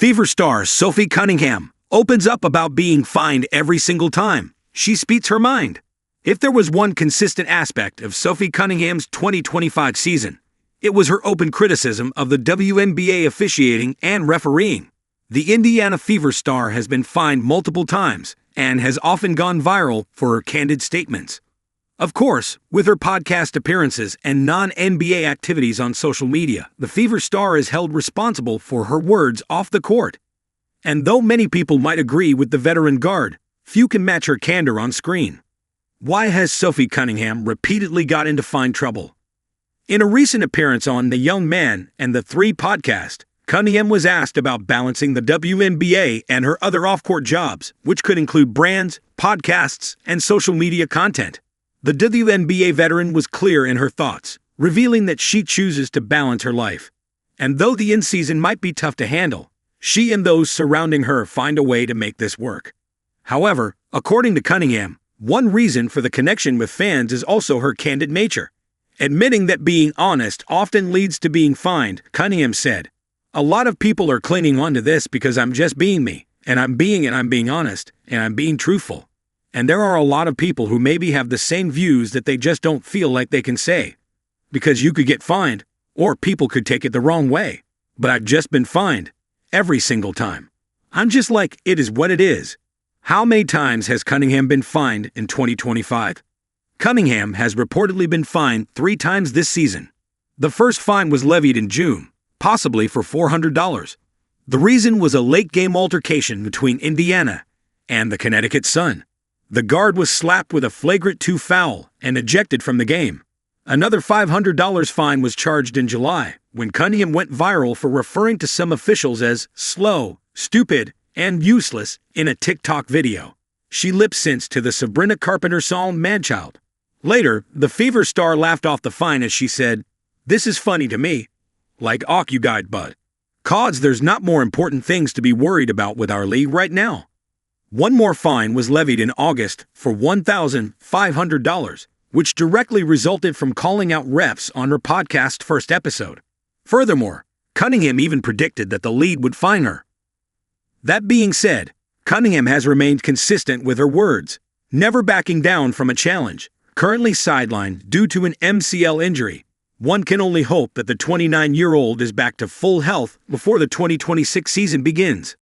Fever star Sophie Cunningham opens up about being fined every single time she speaks her mind. If there was one consistent aspect of Sophie Cunningham's 2025 season, it was her open criticism of the WNBA officiating and refereeing. The Indiana Fever star has been fined multiple times and has often gone viral for her candid statements. Of course, with her podcast appearances and non-NBA activities on social media, the Fever star is held responsible for her words off the court. And though many people might agree with the veteran guard, few can match her candor on screen. Why has Sophie Cunningham repeatedly got into fine trouble? In a recent appearance on The Young Man and the 3 podcast, Cunningham was asked about balancing the WNBA and her other off-court jobs, which could include brands, podcasts, and social media content. The WNBA veteran was clear in her thoughts, revealing that she chooses to balance her life. And though the in-season might be tough to handle, she and those surrounding her find a way to make this work. However, according to Cunningham, one reason for the connection with fans is also her candid nature. Admitting that being honest often leads to being fined, Cunningham said, "A lot of people are clinging on to this because I'm just being me, and I'm being honest, and I'm being truthful. And there are a lot of people who maybe have the same views that they just don't feel like they can say. Because you could get fined, or people could take it the wrong way. But I've just been fined. Every single time. I'm just like, it is what it is." How many times has Cunningham been fined in 2025? Cunningham has reportedly been fined 3 times this season. The first fine was levied in June, possibly for $400. The reason was a late-game altercation between Indiana and the Connecticut Sun. The guard was slapped with a flagrant 2 foul and ejected from the game. Another $500 fine was charged in July, when Cunningham went viral for referring to some officials as slow, stupid, and useless in a TikTok video. She lip-synced to the Sabrina Carpenter song Manchild. Later, the Fever star laughed off the fine as she said, "This is funny to me. Like you guide, bud. Cause there's not more important things to be worried about with our league right now." One more fine was levied in August for $1,500, which directly resulted from calling out refs on her podcast's first episode. Furthermore, Cunningham even predicted that the league would fine her. That being said, Cunningham has remained consistent with her words, never backing down from a challenge. Currently sidelined due to an MCL injury, one can only hope that the 29-year-old is back to full health before the 2026 season begins.